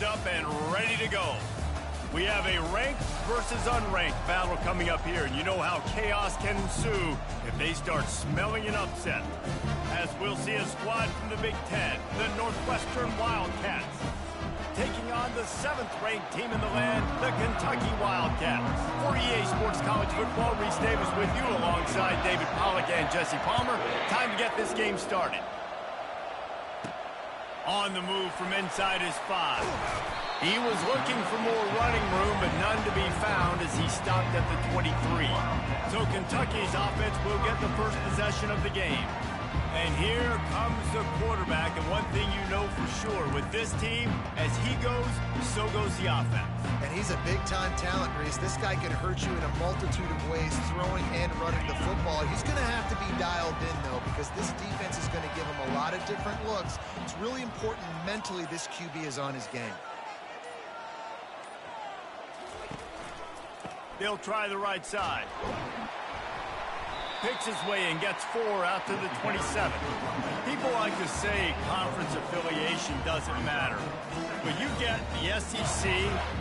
revved up and ready to go. We have a ranked versus unranked battle coming up here, and you know how chaos can ensue if they start smelling an upset. As we'll see a squad from the Big Ten, the Northwestern Wildcats, taking on the 7th-ranked team in the land, the Kentucky Wildcats. For EA Sports College Football, Reese Davis with you alongside David Pollack and Jesse Palmer. Time to get this game started. On the move from inside his 5. He was looking for more running room, but none to be found as he stopped at the 23. So Kentucky's offense will get the first possession of the game. And here comes the quarterback, and one thing you know for sure, with this team, as he goes, so goes the offense. And he's a big-time talent, Reese. This guy can hurt you in a multitude of ways, throwing and running the football. He's going to have to be dialed in, though, because this defense is going to give him a lot of different looks. It's really important mentally this QB is on his game. They'll try the right side. Picks his way and gets 4 out to the 27. People like to say conference affiliation doesn't matter. But you get the SEC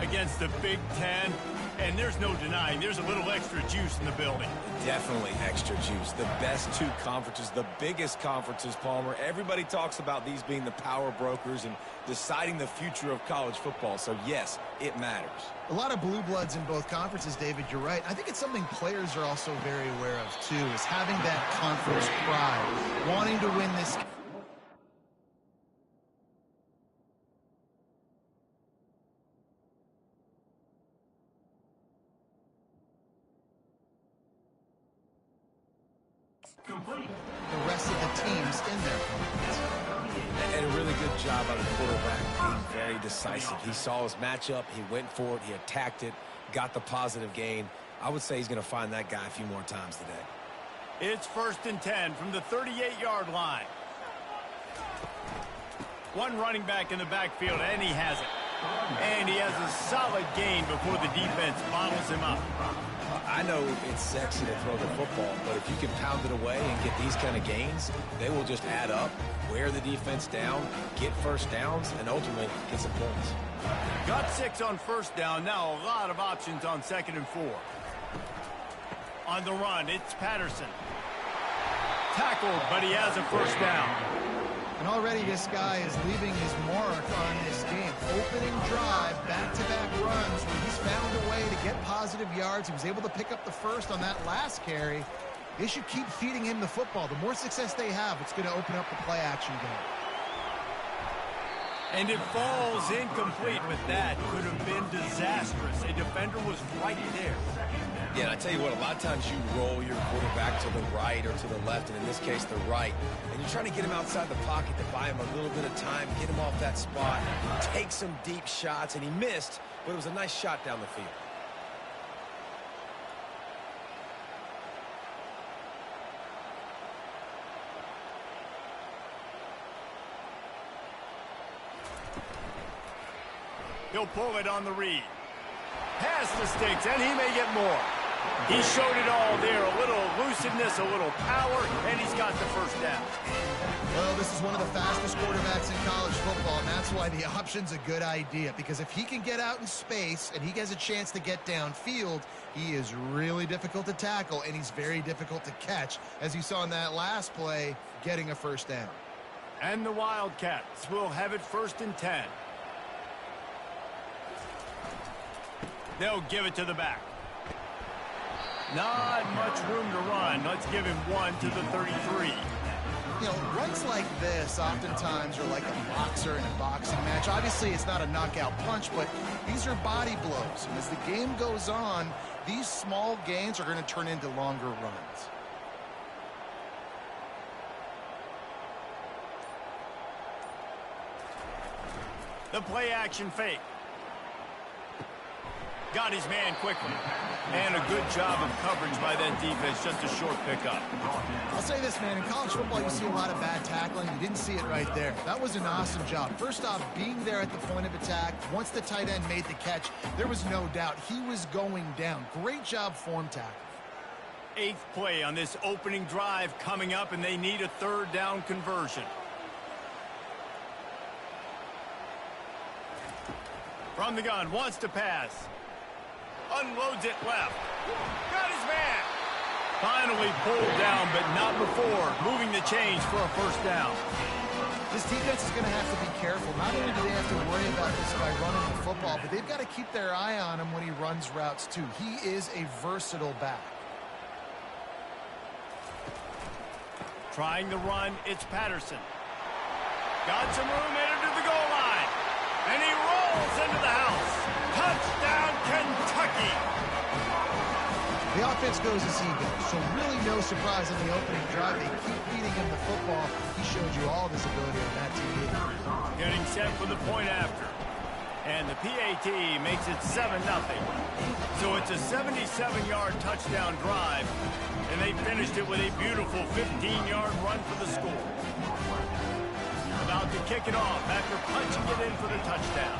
against the Big Ten, and there's no denying there's a little extra juice in the building. Definitely extra juice. The best 2 conferences, the biggest conferences, Palmer. Everybody talks about these being the power brokers and deciding the future of college football. So, yes, it matters. A lot of blue bloods in both conferences, David. You're right. I think it's something players are also very aware of, too, is having that conference pride, wanting to win this. The rest of the teams in their conference. And a really good job by the quarterback, being very decisive. He saw his matchup, he went for it, he attacked it, got the positive gain. I would say he's going to find that guy a few more times today. It's 1st and 10 from the 38-yard line. One running back in the backfield, and he has it. And he has a solid gain before the defense bottles him up. I know it's sexy to throw the football, but if you can pound it away and get these kind of gains, they will just add up, wear the defense down, get first downs, and ultimately get some points. Got 6 on 1st down. Now a lot of options on 2nd and 4. On the run, it's Patterson. Tackled, but he has a 1st down. And already this guy is leaving his mark on this game. Opening drive, back-to-back runs where he's found a way to get positive yards. He was able to pick up the 1st on that last carry. They should keep feeding him the football. The more success they have, it's going to open up the play-action game. And it falls incomplete, but that could have been disastrous. A defender was right there. Yeah, and I tell you what, a lot of times you roll your quarterback to the right or to the left, and in this case, the right. And you're trying to get him outside the pocket to buy him a little bit of time, get him off that spot, take some deep shots, and he missed, but it was a nice shot down the field. He'll pull it on the read. Pass the sticks, and he may get more. He showed it all there. A little elusiveness, a little power, and he's got the 1st down. Well, this is one of the fastest quarterbacks in college football, and that's why the option's a good idea. Because if he can get out in space and he has a chance to get downfield, he is really difficult to tackle, and he's very difficult to catch. As you saw in that last play, getting a 1st down. And the Wildcats will have it 1st and 10. They'll give it to the back. Not much room to run. Let's give him 1 to the 33. You know, runs like this oftentimes are like a boxer in a boxing match. Obviously, it's not a knockout punch, but these are body blows. And as the game goes on, these small gains are going to turn into longer runs. The play action fake. Got his man quickly. And a good job of coverage by that defense. Just a short pickup. I'll say this, man. In college football, you see a lot of bad tackling. You didn't see it right there. That was an awesome job. First off, being there at the point of attack. Once the tight end made the catch, there was no doubt he was going down. Great job form tackle. 8th play on this opening drive coming up, and they need a 3rd down conversion. From the gun, wants to pass. Unloads it left. Got his man. Finally pulled down, but not before moving the change for a first down. This defense is going to have to be careful. Not only do they have to worry about this guy running the football, but they've got to keep their eye on him when he runs routes too. He is a versatile back. Trying the run, it's Patterson. Got some room, headed to the goal line. And he rolls into the house. Touchdown, Kentucky. The offense goes as he goes, so really no surprise in the opening drive. They keep feeding him the football. He showed you all this ability on that TV. Getting set for the point after. And the PAT makes it 7-0. So it's a 77-yard touchdown drive. And they finished it with a beautiful 15-yard run for the score. About to kick it off after punching it in for the touchdown.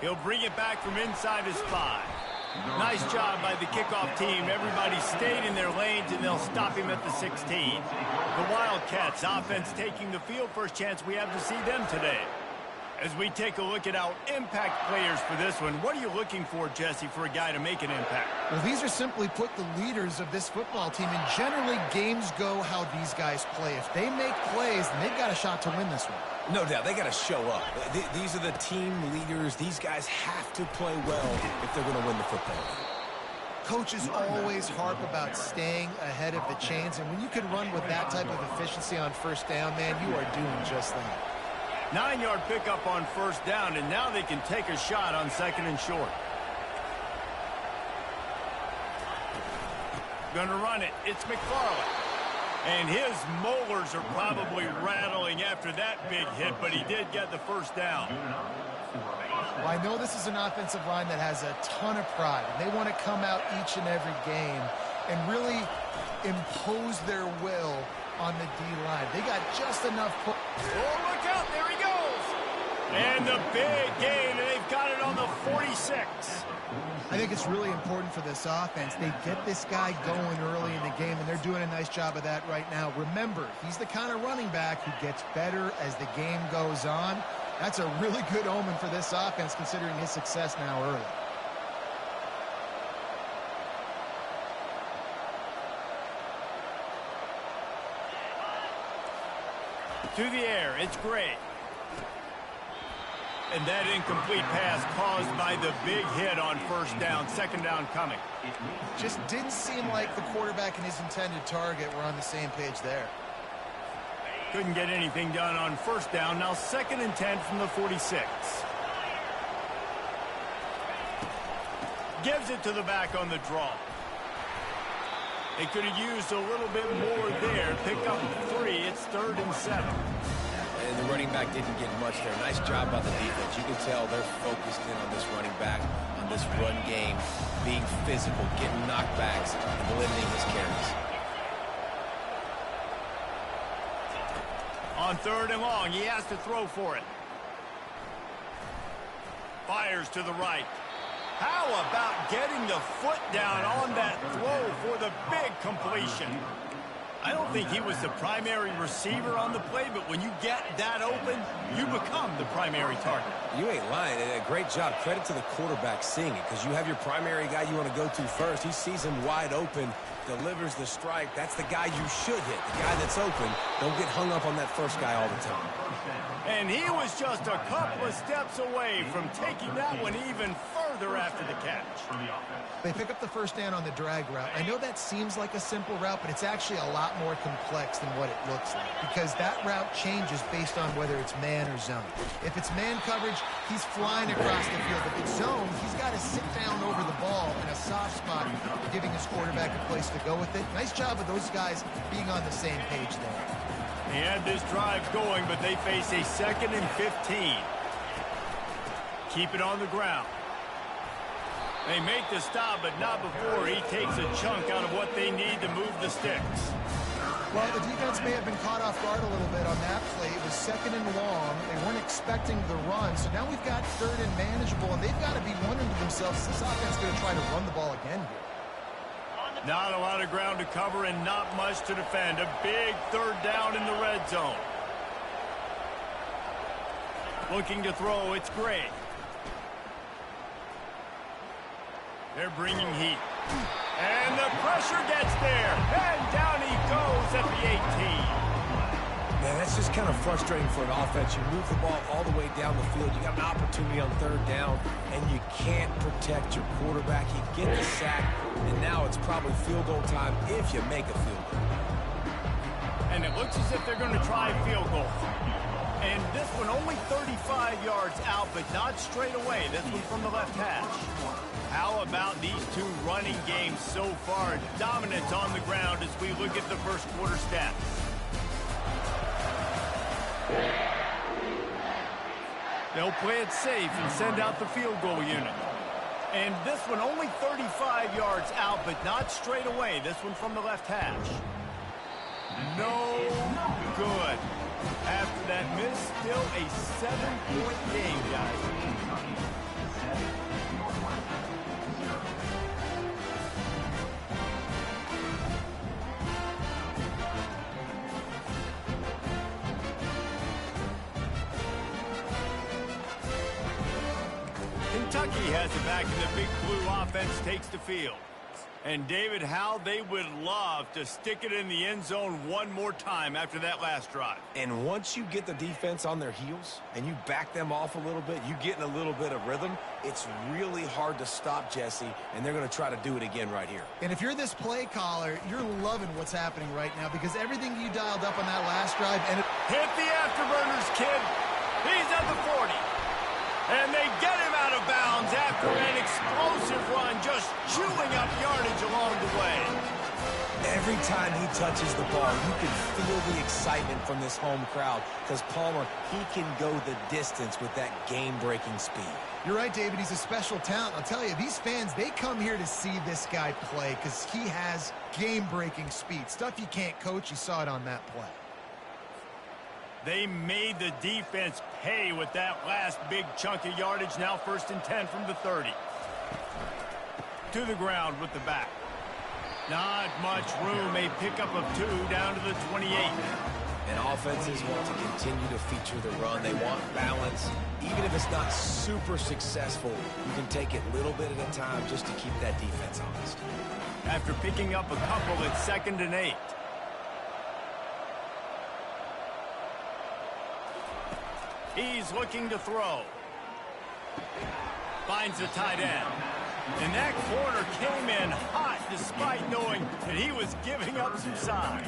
He'll bring it back from inside his 5. Nice job by the kickoff team. Everybody stayed in their lanes, and they'll stop him at the 16. The Wildcats offense taking the field. First chance we have to see them today. As we take a look at our impact players for this one, what are you looking for, Jesse, for a guy to make an impact? Well, these are simply put the leaders of this football team, and generally games go how these guys play. If they make plays, then they've got a shot to win this one. No doubt, they got to show up. These are the team leaders. These guys have to play well if they're going to win the football game. Coaches always harp about staying ahead of the chains, and when you can run with that type of efficiency on first down, man, you are doing just that. 9-yard pickup on first down, and now they can take a shot on second and short. Gonna run it. It's McFarland. And his molars are probably rattling after that big hit, but he did get the first down. Well, I know this is an offensive line that has a ton of pride. They want to come out each and every game and really impose their will on the D-line. They got just enough. Oh, look out. There he goes. And the big gain, and they've got it on the 46. I think it's really important for this offense. They get this guy going early in the game, and they're doing a nice job of that right now. Remember, he's the kind of running back who gets better as the game goes on. That's a really good omen for this offense, considering his success now early. To the air, it's Gray. And that incomplete pass caused by the big hit on first down. Second down coming. Just didn't seem like the quarterback and his intended target were on the same page there. Couldn't get anything done on first down. Now 2nd and 10 from the 46. Gives it to the back on the draw. They could have used a little bit more there. Pick up 3. It's 3rd and 7. And the running back didn't get much there. Nice job by the defense. You can tell they're focused in on this running back, on this run game, being physical, getting knockbacks, and limiting his carries. On 3rd and long, he has to throw for it. Fires to the right. How about getting the foot down on that throw for the big completion? I don't think he was the primary receiver on the play, but when you get that open, you become the primary target. You ain't lying. A great job. Credit to the quarterback seeing it, because you have your primary guy you want to go to first. He sees him wide open, delivers the strike. That's the guy you should hit, the guy that's open. Don't get hung up on that first guy all the time. And he was just a couple of steps away from taking that one even further after the catch. They pick up the first down on the drag route. I know that seems like a simple route, but it's actually a lot more complex than what it looks like, because that route changes based on whether it's man or zone. If it's man coverage, he's flying across the field. If it's zone, he's got to sit down over the ball in a soft spot, giving his quarterback a place to go with it. Nice job of those guys being on the same page there. They had this drive going, but they face a 2nd and 15. Keep it on the ground. They make the stop, but not before he takes a chunk out of what they need to move the sticks. Well, the defense may have been caught off guard a little bit on that play. It was 2nd and long. They weren't expecting the run, so now we've got 3rd and manageable, and they've got to be wondering to themselves, is this offense going to try to run the ball again here? Not a lot of ground to cover and not much to defend. A big third down in the red zone. Looking to throw, it's Gray. They're bringing heat. And the pressure gets there. And down he goes at the 18. Man, that's just kind of frustrating for an offense. You move the ball all the way down the field. You got an opportunity on third down, and you can't protect your quarterback. You get the sack, and now it's probably field goal time if you make a field goal. And it looks as if they're going to try a field goal. And this one only 35 yards out, but not straight away. This one from the left hash. How about these two running games so far? Dominance on the ground as we look at the first quarter stats. They'll play it safe and send out the field goal unit. And this one only 35 yards out, but not straight away. This one from the left hash. No good. After that miss, still a 7-point game, guys. Kentucky has it back, and the big blue offense takes the field. And, David, how they would love to stick it in the end zone one more time after that last drive. And once you get the defense on their heels and you back them off a little bit, you get in a little bit of rhythm, it's really hard to stop, Jesse, and they're going to try to do it again right here. And if you're this play caller, you're loving what's happening right now because everything you dialed up on that last drive and hit the afterburners, kid. He's at the 40. And they get him out of bounds after an explosive run, just chewing up yardage along the way. Every time he touches the ball, you can feel the excitement from this home crowd because Palmer, he can go the distance with that game-breaking speed. You're right, David. He's a special talent. I'll tell you, these fans, they come here to see this guy play because he has game-breaking speed. Stuff you can't coach. You saw it on that play. They made the defense pay with that last big chunk of yardage. Now 1st and 10 from the 30. To the ground with the back. Not much room. A pickup of 2 down to the 28. And offenses want to continue to feature the run. They want balance. Even if it's not super successful, you can take it little bit at a time just to keep that defense honest. After picking up a couple, it's 2nd and 8. He's looking to throw. Finds the tight end. And that corner came in hot despite knowing that he was giving up some size.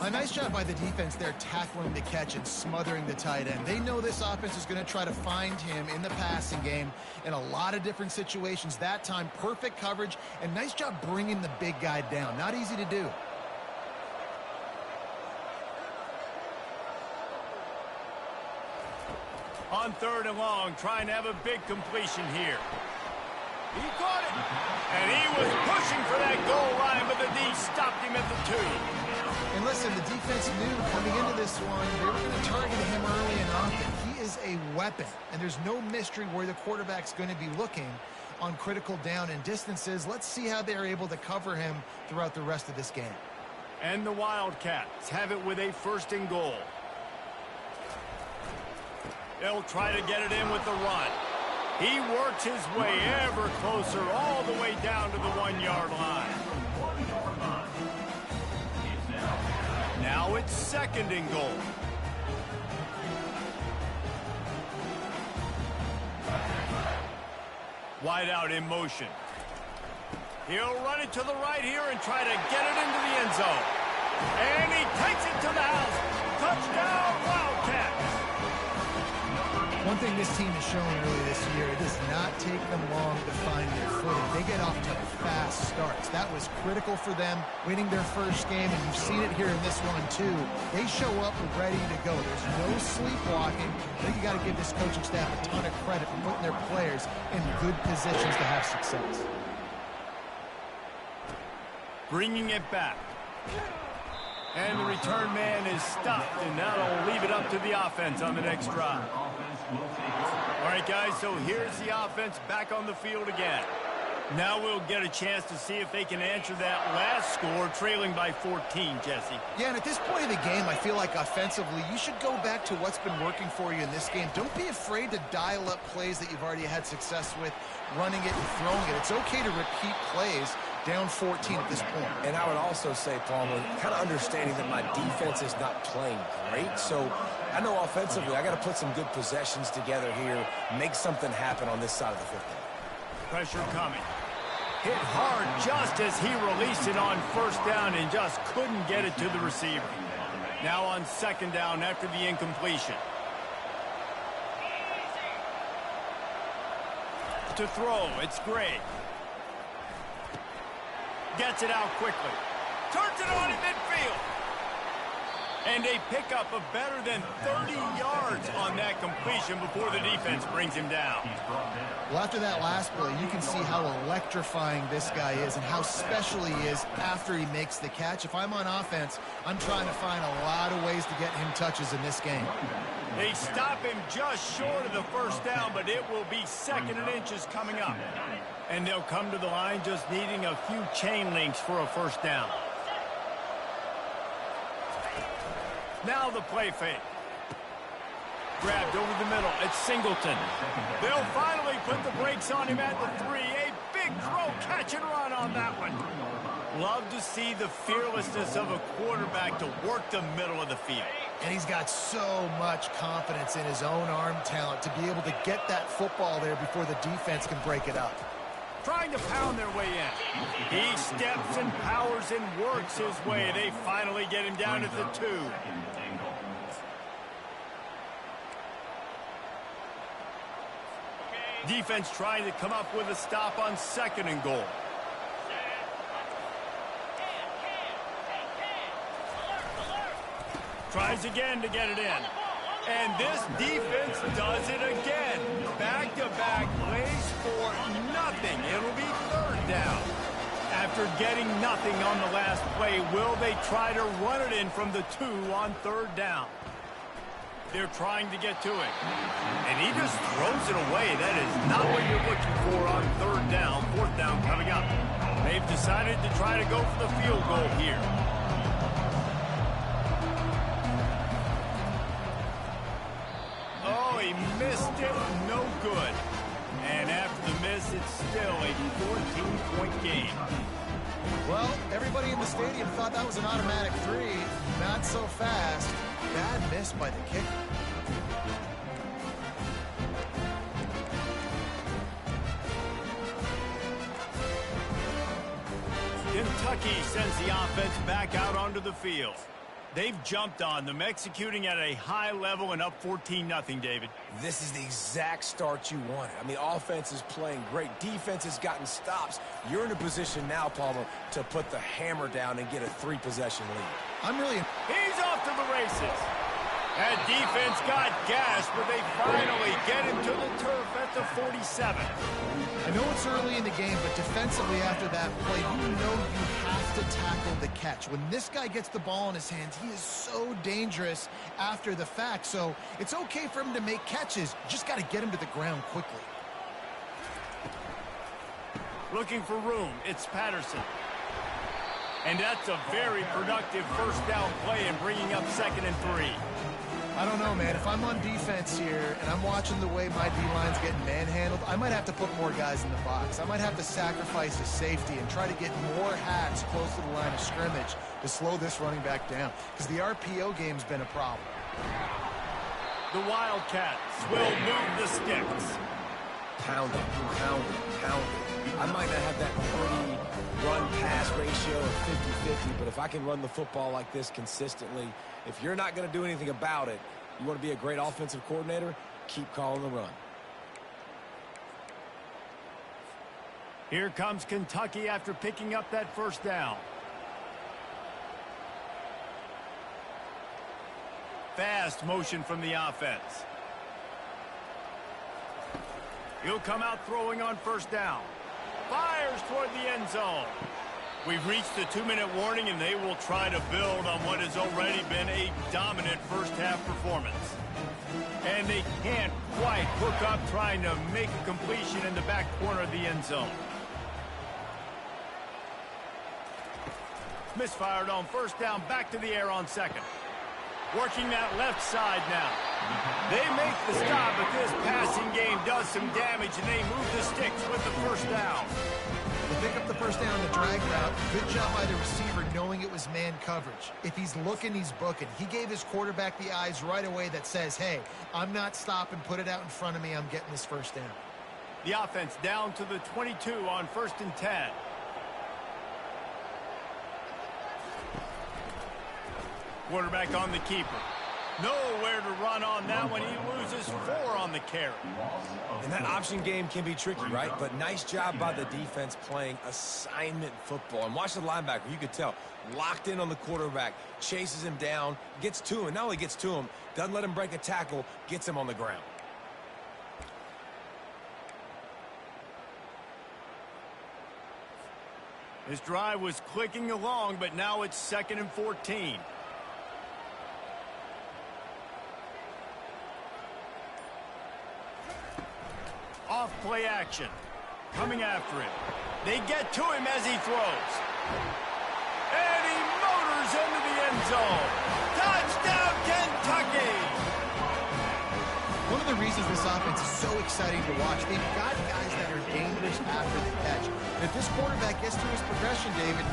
A nice job by the defense there tackling the catch and smothering the tight end. They know this offense is going to try to find him in the passing game in a lot of different situations. That time, perfect coverage and nice job bringing the big guy down. Not easy to do. On 3rd and long, trying to have a big completion here. He caught it. And he was pushing for that goal line, but the D stopped him at the 2. And listen, the defense knew coming into this one, they were going to target him early and often. He is a weapon, and there's no mystery where the quarterback's going to be looking on critical down and distances. Let's see how they're able to cover him throughout the rest of this game. And the Wildcats have it with a 1st and goal. They'll try to get it in with the run. He works his way ever closer all the way down to the 1-yard line. Now it's 2nd and goal. Wide out in motion. He'll run it to the right here and try to get it into the end zone. And he takes it to the house. Touchdown, Wildcats. One thing this team has shown early this year, it does not take them long to find their footing. They get off to fast starts. That was critical for them, winning their first game, and you've seen it here in this one, too. They show up ready to go. There's no sleepwalking. I think you got to give this coaching staff a ton of credit for putting their players in good positions to have success. Bringing it back. And the return man is stopped, and now they'll leave it up to the offense on the next drive. All right, guys, so here's the offense back on the field again. Now we'll get a chance to see if they can answer that last score, trailing by 14, Jesse. Yeah, and at this point of the game, I feel like offensively, you should go back to what's been working for you in this game. Don't be afraid to dial up plays that you've already had success with, running it and throwing it. It's okay to repeat plays down 14 at this point. And I would also say, Palmer, kind of understanding that my defense is not playing great. So I know offensively, I got to put some good possessions together here, make something happen on this side of the football. Pressure coming. Hit hard just as he released it on first down and just couldn't get it to the receiver. Now on second down after the incompletion. To throw, it's Gray. Gets it out quickly. Turns it on in midfield. And a pickup of better than 30 yards on that completion before the defense brings him down. Well, after that last play, you can see how electrifying this guy is and how special he is after he makes the catch. If I'm on offense, I'm trying to find a lot of ways to get him touches in this game. They stop him just short of the first down, but it will be second and inches coming up. And they'll come to the line just needing a few chain links for a first down. Now the play fake. Grabbed over the middle. It's Singleton. They'll finally put the brakes on him at the 3. A big throw, catch and run on that one. Love to see the fearlessness of a quarterback to work the middle of the field. And he's got so much confidence in his own arm talent to be able to get that football there before the defense can break it up. Trying to pound their way in. He steps and powers and works his way. They finally get him down at the 2. Defense trying to come up with a stop on second and goal. Tries again to get it in. And this defense does it again. Back-to-back plays for nothing. It'll be third down. After getting nothing on the last play, will they try to run it in from the 2 on third down? They're trying to get to it. And he just throws it away. That is not what you're looking for on third down. Fourth down coming up. They've decided to try to go for the field goal here. Oh, he missed it. No good. And after the miss, it's still a 14-point game. Well, everybody in the stadium thought that was an automatic 3. Not so fast. Bad miss by the kicker. Kentucky sends the offense back out onto the field. They've jumped on them, executing at a high level and up 14-0, David. This is the exact start you wanted. I mean, offense is playing great. Defense has gotten stops. You're in a position now, Palmer, to put the hammer down and get a 3-possession lead. He's off to the races. That defense got gas, but they finally get him to the turf at the 47. I know it's early in the game, but defensively after that play, you know you have to tackle the catch. When this guy gets the ball in his hands, he is so dangerous after the fact. So it's okay for him to make catches. You just got to get him to the ground quickly. Looking for room. It's Patterson. And that's a very productive first down play in bringing up second and 3. I don't know, man. If I'm on defense here and I'm watching the way my D-line's getting manhandled, I might have to put more guys in the box. I might have to sacrifice a safety and try to get more hacks close to the line of scrimmage to slow this running back down, because the RPO game's been a problem. The Wildcats will move the sticks. Pound it, pound it, pound it. I might not have that pretty run-pass ratio of 50-50, but if I can run the football like this consistently, if you're not going to do anything about it, you want to be a great offensive coordinator, keep calling the run. Here comes Kentucky after picking up that first down. Fast motion from the offense. He'll come out throwing on first down. Fires toward the end zone. We've reached the 2-minute warning, and they will try to build on what has already been a dominant first-half performance. And they can't quite hook up trying to make a completion in the back corner of the end zone. Misfired on first down, back to the air on second. Working that left side now. They make the stop, but this passing game does some damage, and they move the sticks with the first down. They pick up the first down on the drag route. Good job by the receiver knowing it was man coverage. If he's looking, he's booking. He gave his quarterback the eyes right away that says, hey, I'm not stopping, put it out in front of me, I'm getting this first down. The offense down to the 22 on 1st and 10. Quarterback on the keeper. Nowhere to run on that one. He loses 4 on the carry. And that option game can be tricky, right? But nice job by the defense playing assignment football. And watch the linebacker. You could tell. Locked in on the quarterback. Chases him down. Gets to him. Not only gets to him, doesn't let him break a tackle. Gets him on the ground. This drive was clicking along, but now it's 2nd and 14. Off play action. Coming after him. They get to him as he throws. And he motors into the end zone. Touchdown, Kentucky! One of the reasons this offense is so exciting to watch, they've got guys that are dangerous after the catch. And if this quarterback gets through his progression, David,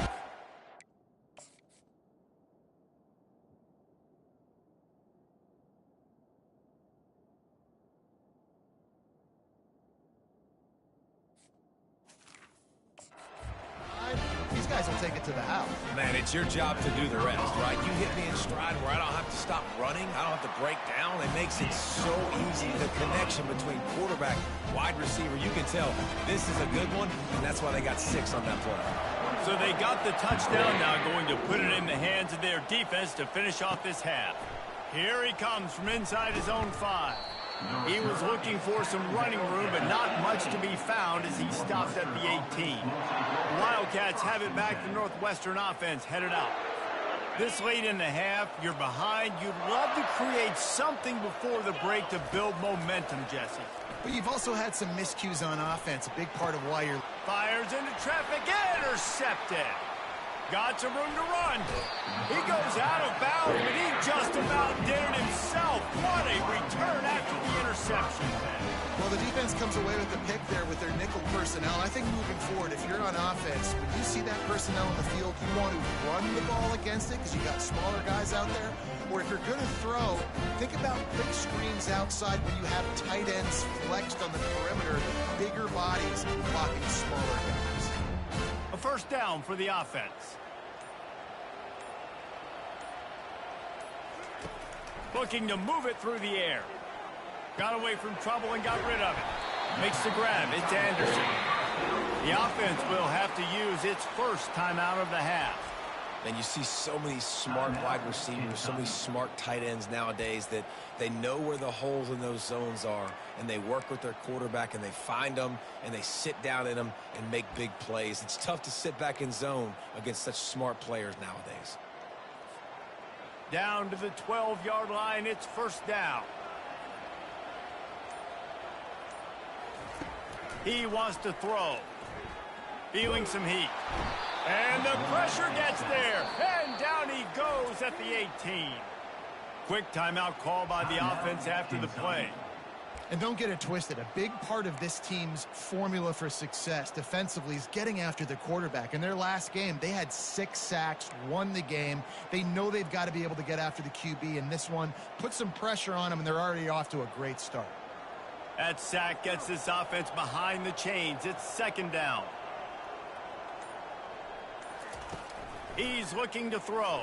these guys will take it to the house. Man, it's your job to do the rest, right? You hit me in stride where I don't have to stop running. I don't have to break down. It makes it so easy. The connection between quarterback, wide receiver, you can tell this is a good one, and that's why they got 6 on that play. So they got the touchdown, now going to put it in the hands of their defense to finish off this half. Here he comes from inside his own 5. He was looking for some running room, but not much to be found as he stopped at the 18. The Wildcats have it back to Northwestern offense headed out. This late in the half, you're behind. You'd love to create something before the break to build momentum, Jesse. But you've also had some miscues on offense, a big part of why you're... Fires into traffic, intercepted. Got some room to run. He goes out of bounds, but he just about did it himself. What a return after the interception. Well, the defense comes away with the pick there with their nickel personnel. I think moving forward, if you're on offense, when you see that personnel in the field, you want to run the ball against it because you got smaller guys out there. Or if you're going to throw, think about quick screens outside when you have tight ends flexed on the perimeter, bigger bodies blocking smaller guys. A first down for the offense. Looking to move it through the air. Got away from trouble and got rid of it. Makes the grab. It's Anderson. The offense will have to use its first timeout of the half. And you see so many smart wide receivers, so many smart tight ends nowadays that they know where the holes in those zones are, and they work with their quarterback, and they find them, and they sit down in them and make big plays. It's tough to sit back in zone against such smart players nowadays. Down to the 12-yard line, it's first down. He wants to throw. Feeling some heat. And the pressure gets there. And down he goes at the 18. Quick timeout call by the offense after the play. And don't get it twisted. A big part of this team's formula for success defensively is getting after the quarterback. In their last game, they had 6 sacks, won the game. They know they've got to be able to get after the QB. And this one, put some pressure on them, and they're already off to a great start. That sack gets this offense behind the chains. It's second down. He's looking to throw.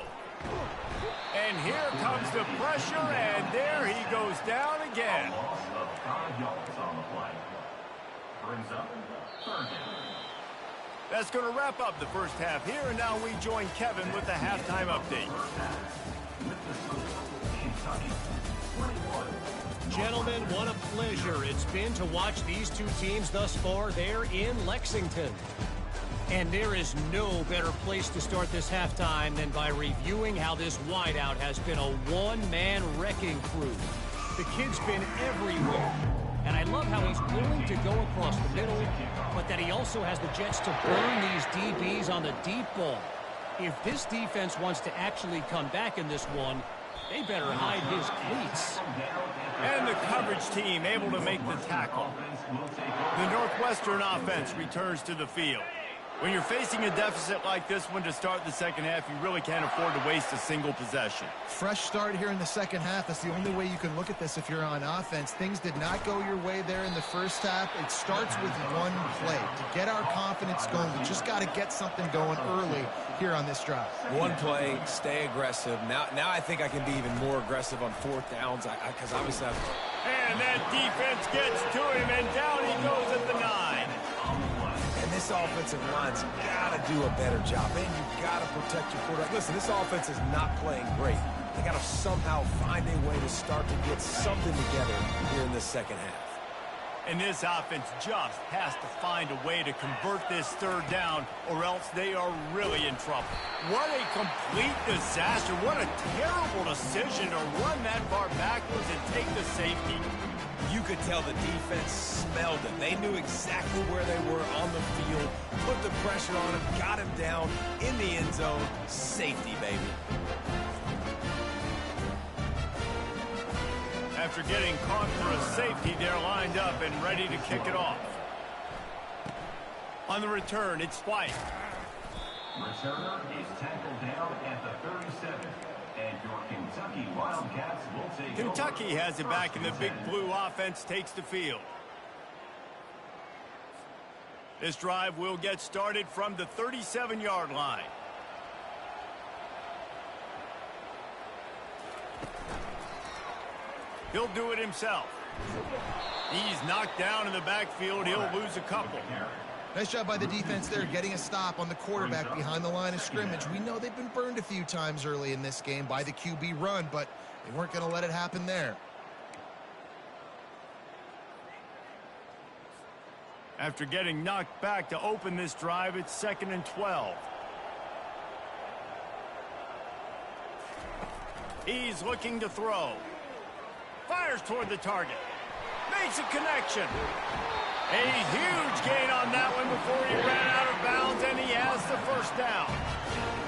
And here comes the pressure, and there he goes down again. That's going to wrap up the first half here, and now we join Kevin with the halftime update. Gentlemen, what a pleasure it's been to watch these two teams thus far there in Lexington. And there is no better place to start this halftime than by reviewing how this wideout has been a one-man wrecking crew. The kid's been everywhere. And I love how he's willing to go across the middle, but that he also has the jets to burn these DBs on the deep ball. If this defense wants to actually come back in this one, they better hide his cleats. And the coverage team able to make the tackle. The Northwestern offense returns to the field. When you're facing a deficit like this one to start the second half, you really can't afford to waste a single possession. Fresh start here in the second half. That's the only way you can look at this if you're on offense. Things did not go your way there in the first half. It starts with one play. To get our confidence going, we just got to get something going early here on this drive. One play, stay aggressive. Now I think I can be even more aggressive on fourth downs because obviously I've... And that defense gets to him, and down he goes at the 9. And this offensive line's got to do a better job. And you've got to protect your quarterback. Listen, this offense is not playing great. They got to somehow find a way to start to get something together here in this second half. And this offense just has to find a way to convert this third down, or else they are really in trouble. What a complete disaster. What a terrible decision to run that far backwards and take the safety. You could tell the defense smelled it. They knew exactly where they were on the field, put the pressure on him, got him down in the end zone. Safety, baby. After getting caught for a safety, they're lined up and ready to kick it off. On the return, it's White. Returner is tackled down at the 37. And your Kentucky Wildcats will take Kentucky has it back, and the Big Blue offense takes the field. This drive will get started from the 37-yard line. He'll do it himself. He's knocked down in the backfield. He'll lose a couple. Nice job by the defense there, getting a stop on the quarterback behind the line of scrimmage. We know they've been burned a few times early in this game by the QB run, but they weren't going to let it happen there. After getting knocked back to open this drive, it's 2nd and 12. He's looking to throw. Fires toward the target. Makes a connection. A huge gain on that one before he ran out of bounds, and he has the first down.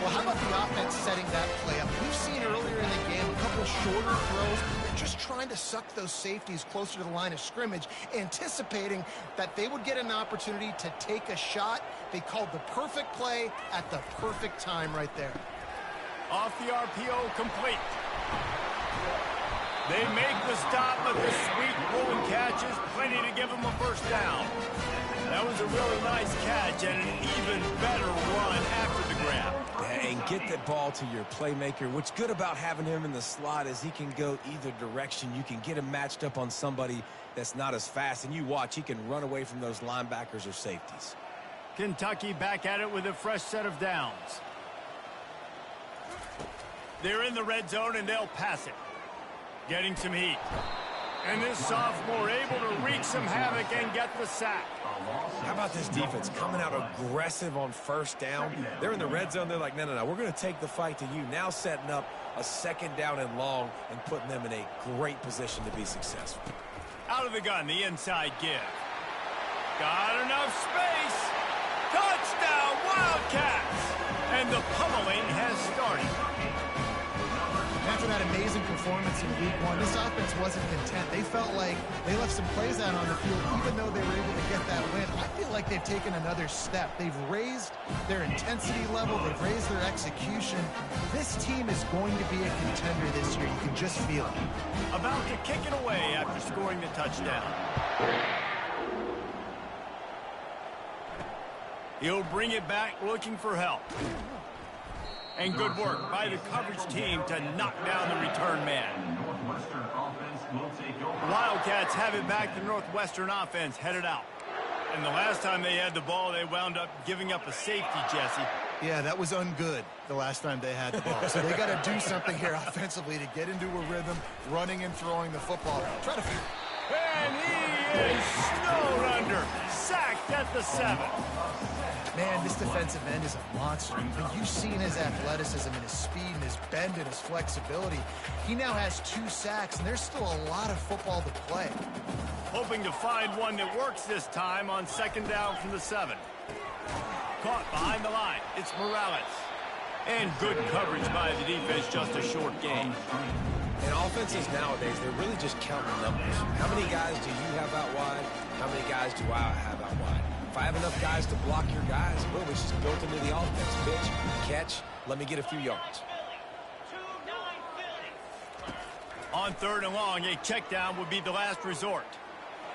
Well, how about the offense setting that play up? We've seen earlier in the game a couple shorter throws. They're just trying to suck those safeties closer to the line of scrimmage, anticipating that they would get an opportunity to take a shot. They called the perfect play at the perfect time right there. Off the RPO, complete. They make the stop, but the sweet rolling catch is plenty to give them a first down. That was a really nice catch and an even better run after the grab. And get the ball to your playmaker. What's good about having him in the slot is he can go either direction. You can get him matched up on somebody that's not as fast, and you watch, he can run away from those linebackers or safeties. Kentucky back at it with a fresh set of downs. They're in the red zone, and they'll pass it. Getting some heat. And this sophomore able to wreak some havoc and get the sack. How about this defense coming out aggressive on first down? They're in the red zone. They're like, no, we're going to take the fight to you. Now setting up a 2nd down and long and putting them in a great position to be successful. Out of the gun, the inside give. Got enough space. Touchdown, Wildcats! And the pummeling has started. After that amazing performance in week 1, this offense wasn't content. They felt like they left some plays out on the field, even though they were able to get that win. I feel like they've taken another step. They've raised their intensity level. They've raised their execution. This team is going to be a contender this year. You can just feel it. About to kick it away after scoring the touchdown. He'll bring it back looking for help. And good work by the coverage team to knock down the return man. The Wildcats have it back. The Northwestern offense headed out. And the last time they had the ball, they wound up giving up a safety, Jesse. Yeah, that was ungood the last time they had the ball. So they got to do something here offensively to get into a rhythm, running and throwing the football. Try to... And he is snowed under. Sacked at the 7. Man, this defensive end is a monster. You've seen his athleticism and his speed and his bend and his flexibility. He now has 2 sacks, and there's still a lot of football to play. Hoping to find one that works this time on 2nd down from the 7. Caught behind the line. It's Morales. And good coverage by the defense, just a short gain. And offenses nowadays, they're really just counting numbers. How many guys do you have out wide? How many guys do I have out wide? If I have enough guys to block your guys, boom, it's just built into the offense. Pitch, catch, let me get a few yards. On 3rd and long, a check down would be the last resort.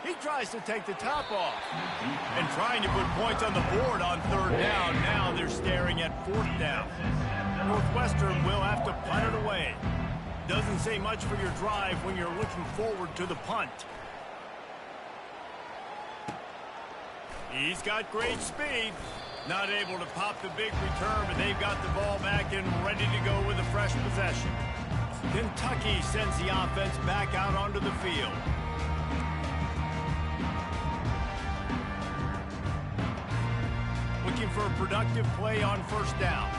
He tries to take the top off. And trying to put points on the board on 3rd down. Now they're staring at 4th down. Northwestern will have to punt it away. Doesn't say much for your drive when you're looking forward to the punt. He's got great speed. Not able to pop the big return, but they've got the ball back and ready to go with a fresh possession. Kentucky sends the offense back out onto the field. Looking for a productive play on 1st down.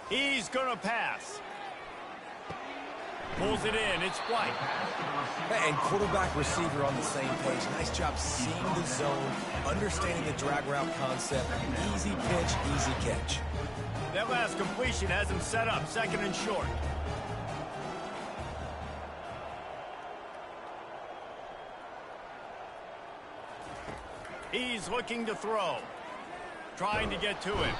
He's going to pass. Pulls it in. It's White. And quarterback receiver on the same page. Nice job seeing the zone, understanding the drag route concept. Easy pitch, easy catch. That last completion has him set up 2nd and short. He's looking to throw. Trying to get to it.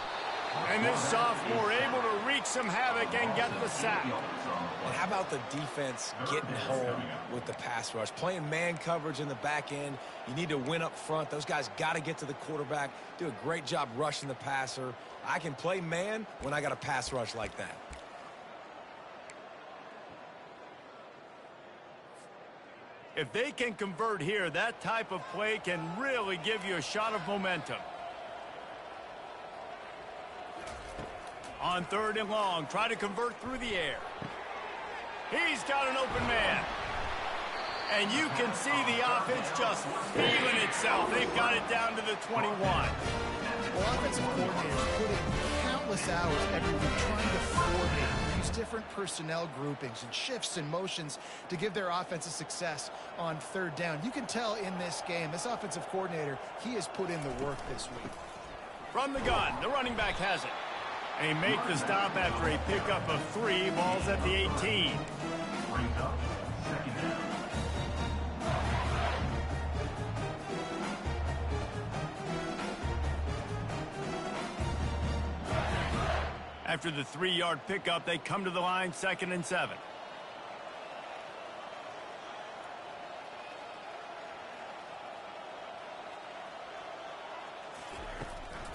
And this sophomore able to wreak some havoc and get the sack. And how about the defense getting home with the pass rush? Playing man coverage in the back end. You need to win up front. Those guys got to get to the quarterback. Do a great job rushing the passer. I can play man when I got a pass rush like that. If they can convert here, that type of play can really give you a shot of momentum. On 3rd and long, try to convert through the air. He's got an open man. And you can see the offense just feeling itself. They've got it down to the 21. Well, offensive coordinators put in countless hours every week trying to coordinate, use different personnel groupings and shifts and motions to give their offensive success on 3rd down. You can tell in this game, this offensive coordinator, he has put in the work this week. From the gun, the running back has it. They make the stop after a pickup of 3. Balls at the 18. After the 3-yard pickup, they come to the line, 2nd and 7.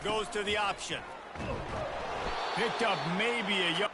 Goes to the option. Picked up maybe a yard.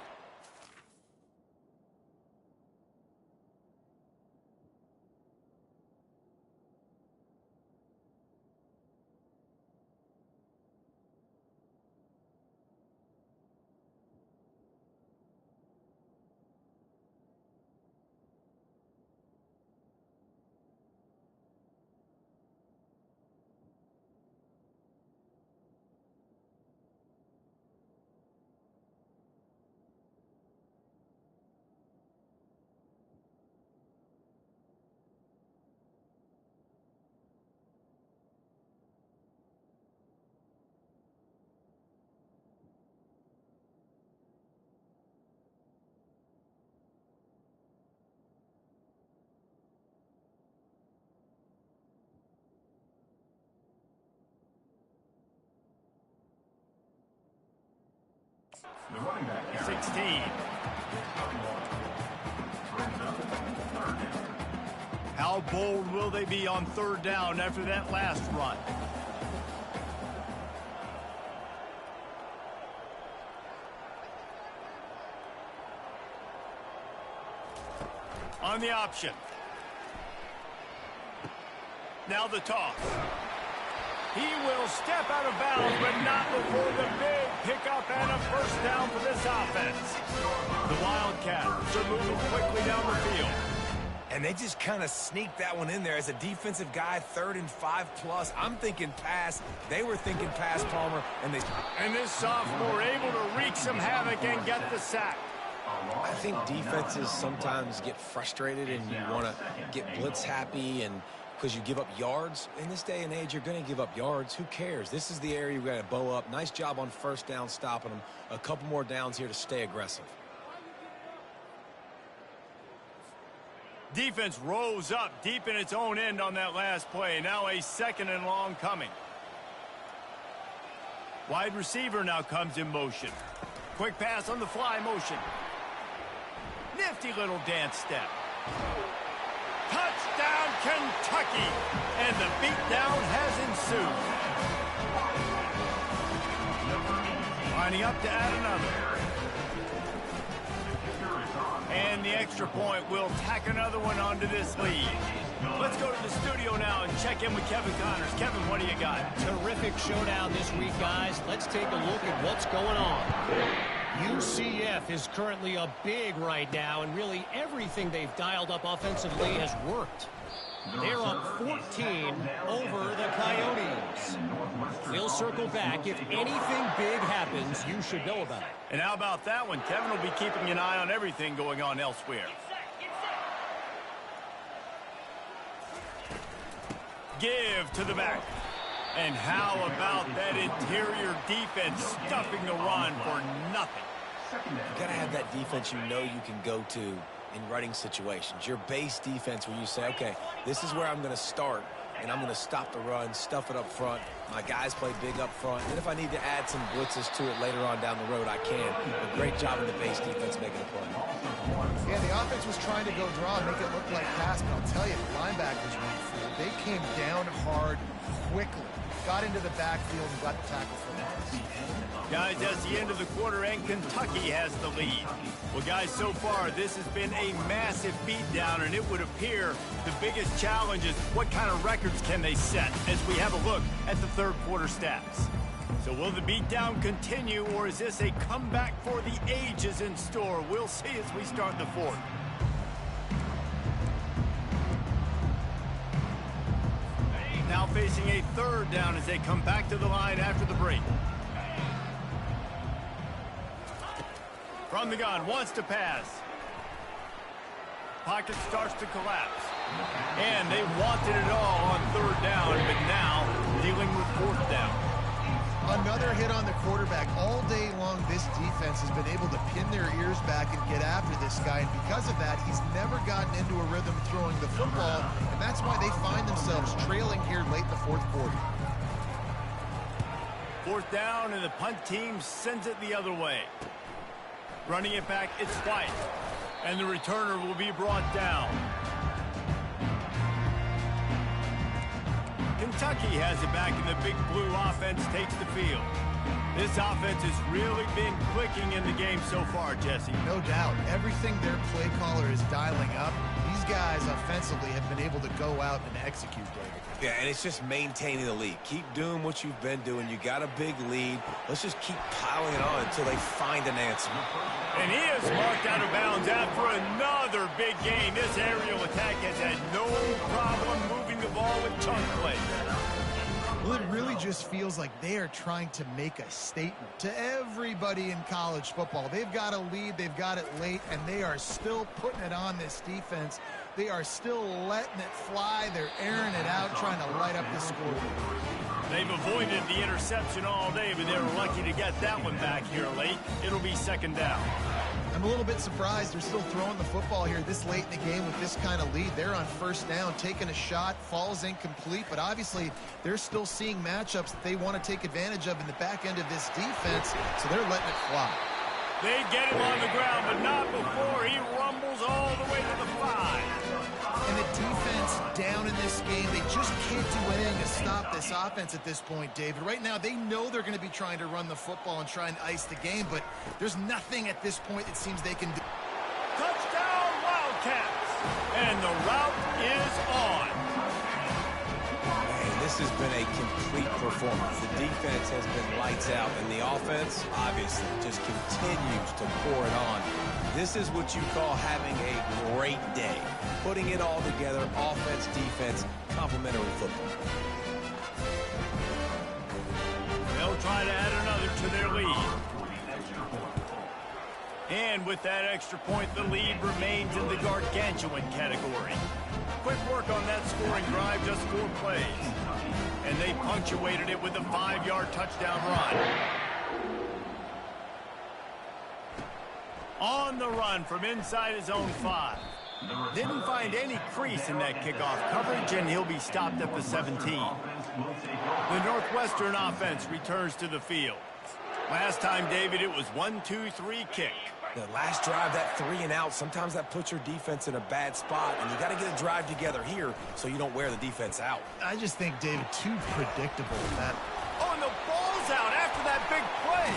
The running back 16. How bold will they be on 3rd down after that last run? On the option. Now the toss. He will step out of bounds, but not before the big pickup and a 1st down for this offense. The Wildcats are moving quickly down the field. And they just kind of sneaked that one in there. As a defensive guy, 3rd and 5+. I'm thinking pass. They were thinking pass, Palmer. And this sophomore able to wreak some havoc and get the sack. I think defenses sometimes get frustrated and you want to get blitz happy and because you give up yards. In this day and age, you're going to give up yards. Who cares? This is the area you've got to bow up. Nice job on first down stopping them. A couple more downs here to stay aggressive. Defense rose up deep in its own end on that last play. Now a 2nd and long coming. Wide receiver now comes in motion. Quick pass on the fly motion. Nifty little dance step. Touchdown, Kentucky! And the beatdown has ensued. Lining up to add another. And the extra point will tack another one onto this lead. Let's go to the studio now and check in with Kevin Connors. Kevin, what do you got? Terrific showdown this week, guys. Let's take a look at what's going on. UCF is currently up big right now, and really everything they've dialed up offensively has worked. They're up 14 over the Coyotes. We'll circle back. If anything big happens, you should know about it. And how about that one? Kevin will be keeping an eye on everything going on elsewhere. Give to the back. And how about that interior defense stuffing the run for nothing? You got to have that defense you know you can go to in running situations. Your base defense where you say, okay, this is where I'm going to start, and I'm going to stop the run, stuff it up front. My guys play big up front. And if I need to add some blitzes to it later on down the road, I can. A great job in the base defense making a play. Yeah, the offense was trying to go draw, make it look like pass, but I'll tell you, the linebackers went for it. They came down hard quickly, got into the backfield, and got the tackle for loss. Guys, that's the end of the quarter, and Kentucky has the lead. Well, guys, so far, this has been a massive beatdown, and it would appear the biggest challenge is what kind of records can they set as we have a look at the third quarter stats. So will the beatdown continue, or is this a comeback for the ages in store? We'll see as we start the fourth. Now facing a third down as they come back to the line after the break. From the gun, wants to pass. Pocket starts to collapse. And they wanted it all on third down, but now dealing with fourth down. Another hit on the quarterback. All day long, this defense has been able to pin their ears back and get after this guy. And because of that, he's never gotten into a rhythm throwing the football. And that's why they find themselves trailing here late in the fourth quarter. Fourth down, and the punt team sends it the other way. Running it back, it's White. And the returner will be brought down. Kentucky has it back, and the big blue offense takes the field. This offense has really been clicking in the game so far, Jesse. No doubt. Everything their play caller is dialing up, these guys offensively have been able to go out and execute, David. Yeah, and it's just maintaining the lead. Keep doing what you've been doing. You got a big lead. Let's just keep piling it on until they find an answer. And he is marked out of bounds after another big gain. This aerial attack has had no problem moving the ball with chunk plays. Well, it really just feels like they are trying to make a statement to everybody in college football. They've got a lead, they've got it late, and they are still putting it on this defense. They are still letting it fly. They're airing it out, trying to light up the scoreboard. They've avoided the interception all day, but they were lucky to get that one back here late. It'll be second down. I'm a little bit surprised they're still throwing the football here this late in the game with this kind of lead. They're on first down, taking a shot, falls incomplete, but obviously they're still seeing matchups that they want to take advantage of in the back end of this defense, so they're letting it fly. They get him on the ground, but not before he rumbles all the way to the 5. And the defense down in this game, they just can't do anything to stop this offense at this point, David. Right now, they know they're going to be trying to run the football and try and ice the game, but there's nothing at this point that seems they can do. Touchdown, Wildcats! And the route is on. Man, this has been a complete performance. The defense has been lights out, and the offense, obviously, just continues to pour it on. This is what you call having a great day. Putting it all together, offense, defense, complementary football. They'll try to add another to their lead. And with that extra point, the lead remains in the gargantuan category. Quick work on that scoring drive, just 4 plays. And they punctuated it with a 5-yard touchdown run. On the run from inside his own 5. Didn't find any crease in that kickoff coverage, and he'll be stopped at the 17. The Northwestern offense returns to the field. Last time, David, it was 1-2-3 kick. The last drive, that 3 and out, sometimes that puts your defense in a bad spot, and you got to get a drive together here so you don't wear the defense out. I just think, David, too predictable. That. Oh, and the ball's out after that big play.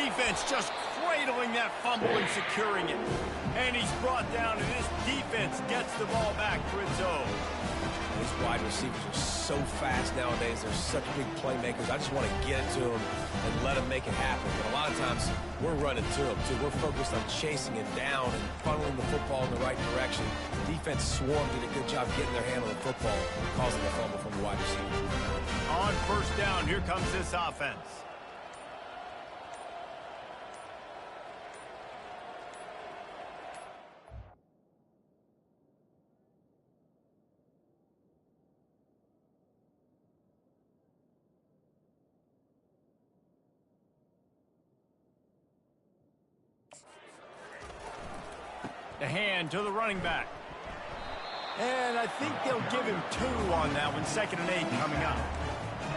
Defense just cradling that fumble and securing it. And he's brought down, and this defense gets the ball back for its own. These wide receivers are so fast nowadays. They're such big playmakers. I just want to get it to them and let them make it happen. But a lot of times, we're running to them, too. We're focused on chasing it down and funneling the football in the right direction. Defense swarmed, did a good job getting their hand on the football, causing a fumble from the wide receiver. On first down, here comes this offense. The hand to the running back. And I think they'll give him 2 on that one. 2nd and 8 coming up.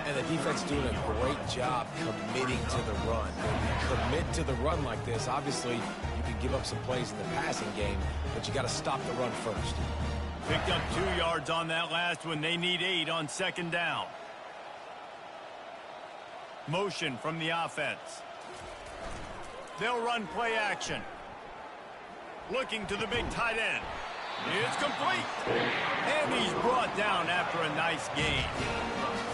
And the defense doing a great job committing to the run. When you commit to the run like this, obviously you can give up some plays in the passing game, but you got to stop the run first. Picked up 2 yards on that last one. They need 8 on 2nd down. Motion from the offense. They'll run play action. Looking to the big tight end. It's complete. And he's brought down after a nice gain.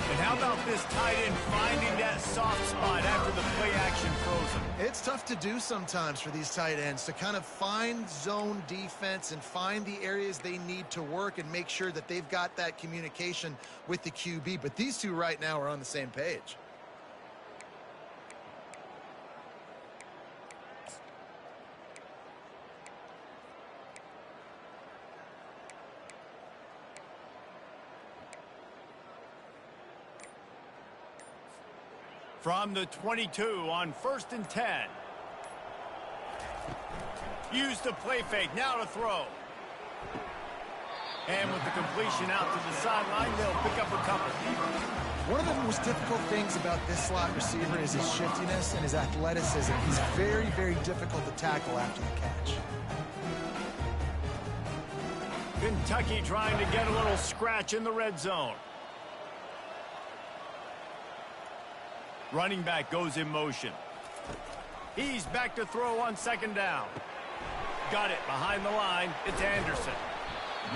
And how about this tight end finding that soft spot after the play action froze him? It's tough to do sometimes for these tight ends to kind of find zone defense and find the areas they need to work and make sure that they've got that communication with the QB. But these two right now are on the same page. From the 22 on 1st and 10. Use the play fake, now to throw. And with the completion out to the sideline, they'll pick up a couple. One of the most difficult things about this slot receiver is his shiftiness and his athleticism. He's very, very difficult to tackle after the catch. Kentucky trying to get a little scratch in the red zone. Running back goes in motion. He's back to throw on 2nd down. Got it behind the line. It's Anderson.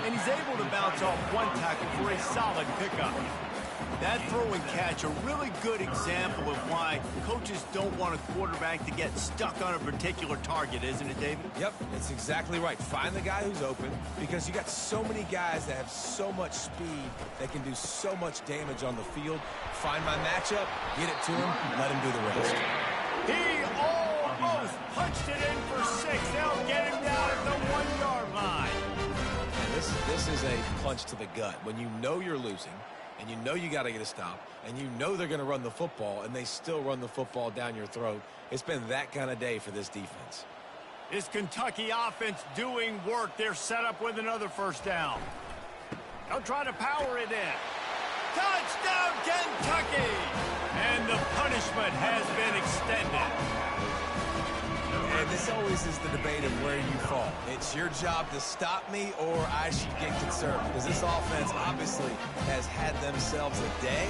And he's able to bounce off one tackle for a solid pickup. That throw and catch, a really good example of why coaches don't want a quarterback to get stuck on a particular target, isn't it, David? Yep, it's exactly right. Find the guy who's open, because you got so many guys that have so much speed that can do so much damage on the field. Find my matchup, get it to him, let him do the rest. He almost punched it in for 6. They'll get him down at the 1-yard line. And this is a punch to the gut. When you know you're losing, and you know you got to get a stop, and you know they're going to run the football, and they still run the football down your throat. It's been that kind of day for this defense. This Kentucky offense doing work. They're set up with another 1st down. They'll try to power it in. Touchdown, Kentucky! And the punishment has been extended. And this always is the debate of where you fall. It's your job to stop me, or I should get concerned, because this offense obviously has had themselves a day,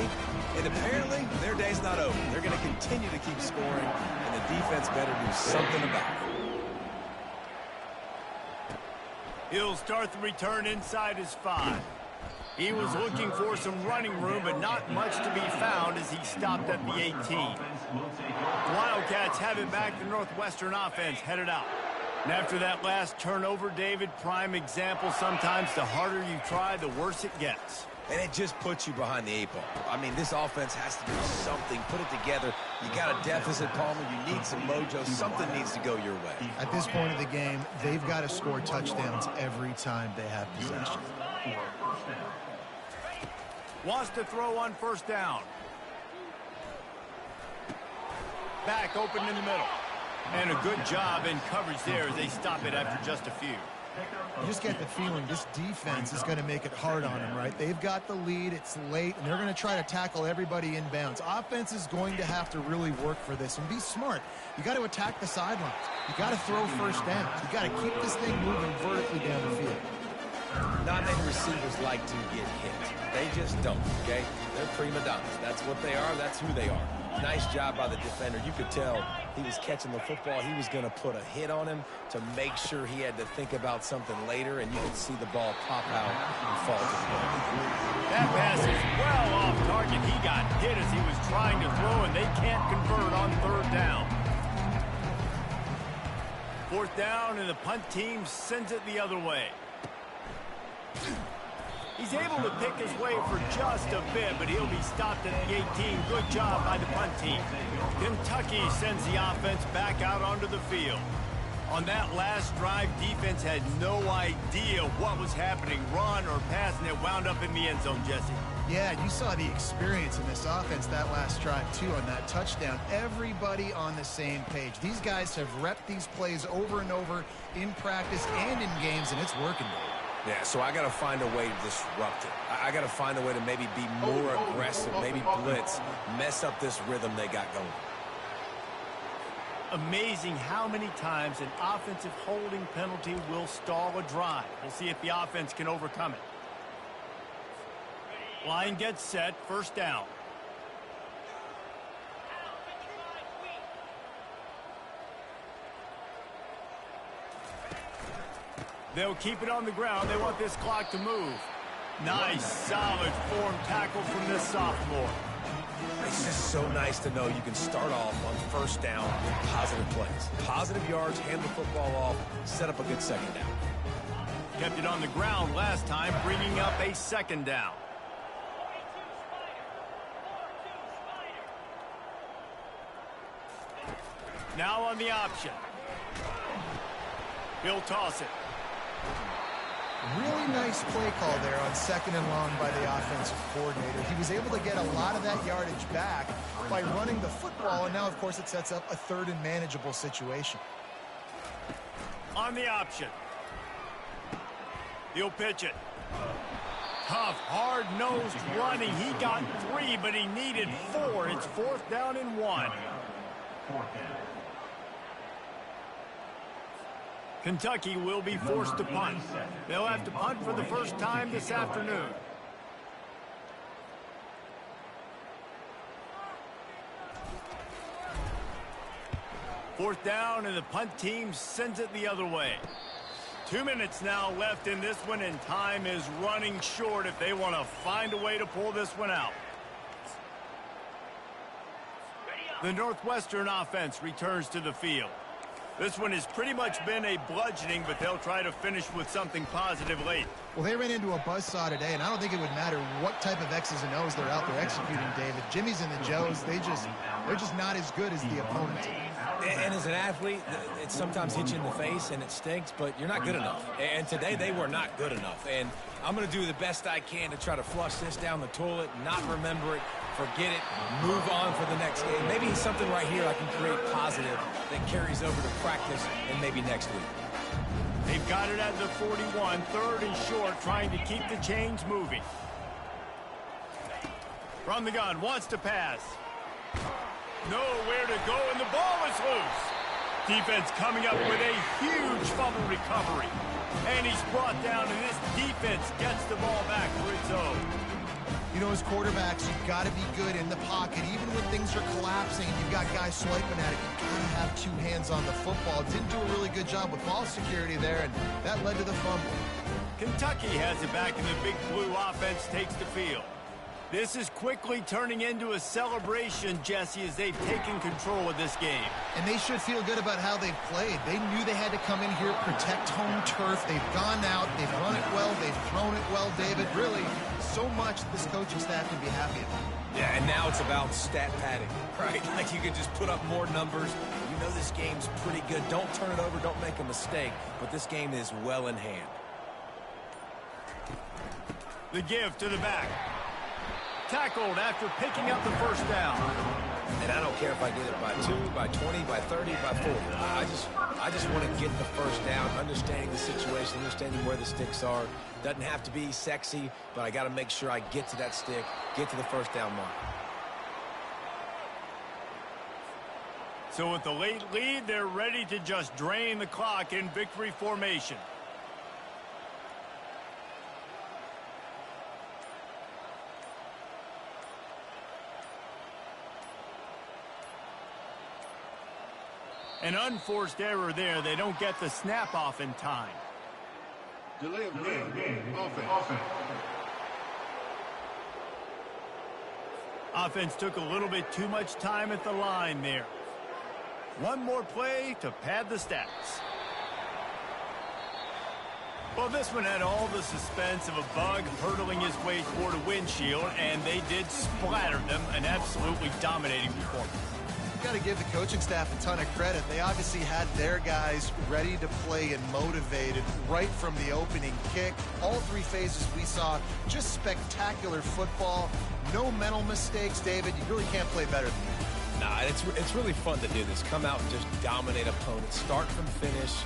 and apparently their day's not over. They're going to continue to keep scoring, and the defense better do something about it. He'll start the return inside his 5. He was looking for some running room, but not much to be found as he stopped at the 18. The Wildcats have it back. The Northwestern offense headed out. And after that last turnover, David, prime example, sometimes the harder you try, the worse it gets. and it just puts you behind the 8 ball. I mean, this offense has to do something, put it together. You got a deficit, Palmer. You need some mojo. Something needs to go your way. At this point of the game, they've got to score touchdowns every time they have possession. Wants to throw on first down. Back open in the middle. And a good job in coverage there as they stop it after just a few. You just get the feeling this defense is going to make it hard on them, right? They've got the lead, it's late, and they're going to try to tackle everybody in bounds. Offense is going to have to really work for this and be smart. You got to attack the sidelines. You got to throw first downs. You got to keep this thing moving vertically down the field. Not many receivers like to get hit. They just don't, okay? They're prima donnas. That's what they are. That's who they are. Nice job by the defender. You could tell he was catching the football. He was going to put a hit on him to make sure he had to think about something later, and you could see the ball pop out and fall to the ground. That pass is well off target. He got hit as he was trying to throw, and they can't convert on third down. Fourth down, and the punt team sends it the other way. He's able to pick his way for just a bit, but he'll be stopped at the 18. Good job by the punt team. Kentucky sends the offense back out onto the field. On that last drive, defense had no idea what was happening, run or pass, and it wound up in the end zone, Jesse. Yeah, you saw the experience in this offense that last drive, too, on that touchdown. Everybody on the same page. These guys have repped these plays over and over in practice and in games, and it's working. Yeah, so I got to find a way to disrupt it. I got to find a way to maybe be more aggressive, maybe blitz, mess up this rhythm they got going. Amazing how many times an offensive holding penalty will stall a drive. We'll see if the offense can overcome it. Line gets set, first down. They'll keep it on the ground. They want this clock to move. Nice, solid form tackle from this sophomore. It's just so nice to know you can start off on first down with positive plays. Positive yards, hand the football off, set up a good second down. Kept it on the ground last time, bringing up a second down. Now on the option. He'll toss it. Really nice play call there on second and long by the offensive coordinator. He was able to get a lot of that yardage back by running the football, and now, of course, it sets up a third and manageable situation. On the option. He'll pitch it. Tough, hard-nosed running. He got 3, but he needed 4. It's fourth down and 1. Kentucky will be forced to punt. They'll have to punt for the first time this afternoon. Fourth down, and the punt team sends it the other way. 2 minutes now left in this one, and time is running short if they want to find a way to pull this one out. The Northwestern offense returns to the field. This one has pretty much been a bludgeoning, but they'll try to finish with something positive late. Well, they ran into a buzzsaw today, and I don't think it would matter what type of X's and O's they're out there executing, David. Jimmy's and the Joes, they're just not as good as the opponent. And as an athlete, it sometimes hits you in the face and it stinks, but you're not good enough. And today they were not good enough. And I'm going to do the best I can to try to flush this down the toilet, not remember it, forget it, move on for the next game. Maybe something right here I can create positive that carries over to practice and maybe next week. They've got it at the 41, third and short, trying to keep the chains moving. From the gun, wants to pass. Nowhere to go, and the ball is loose. Defense coming up with a huge fumble recovery. And he's brought down, and this defense gets the ball back for its own. You know, as quarterbacks, you've got to be good in the pocket. Even when things are collapsing and you've got guys swiping at it, you've got to have 2 hands on the football. Didn't do a really good job with ball security there, and that led to the fumble. Kentucky has it back, and the big blue offense takes the field. This is quickly turning into a celebration, Jesse, as they've taken control of this game. And they should feel good about how they've played. They knew they had to come in here, protect home turf. They've gone out, they've run it well, they've thrown it well, David. Really, so much this coaching staff can be happy about. Yeah, and now it's about stat padding, right? Like you can just put up more numbers. You know this game's pretty good. Don't turn it over, don't make a mistake, but this game is well in hand. The give to the back. Tackled after picking up the first down. And I don't care if I get it by 2, by 20, by 30, by 40. I just want to get the first down, understanding the situation, understanding where the sticks are. Doesn't have to be sexy, but I got to make sure I get to that stick, get to the first down mark. So with the late lead, they're ready to just drain the clock in victory formation. An unforced error there. They don't get the snap off in time. Delay of game. Offense. Offense took a little bit too much time at the line there. One more play to pad the stats. Well, this one had all the suspense of a bug hurtling his way toward a windshield, and they did splatter them. An absolutely dominating performance. Got to give the coaching staff a ton of credit. They obviously had their guys ready to play and motivated right from the opening kick. All three phases we saw just spectacular football. No mental mistakes, David. You really can't play better than that. Nah, it's really fun to do this. Come out and just dominate opponents. Start from finish.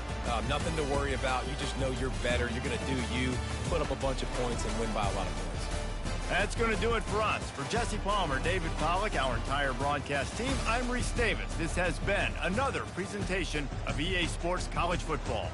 Nothing to worry about. You just know you're better. You're going to do you, put up a bunch of points, and win by a lot of points. That's going to do it for us. For Jesse Palmer, David Pollack, our entire broadcast team, I'm Reese Davis. This has been another presentation of EA Sports College Football.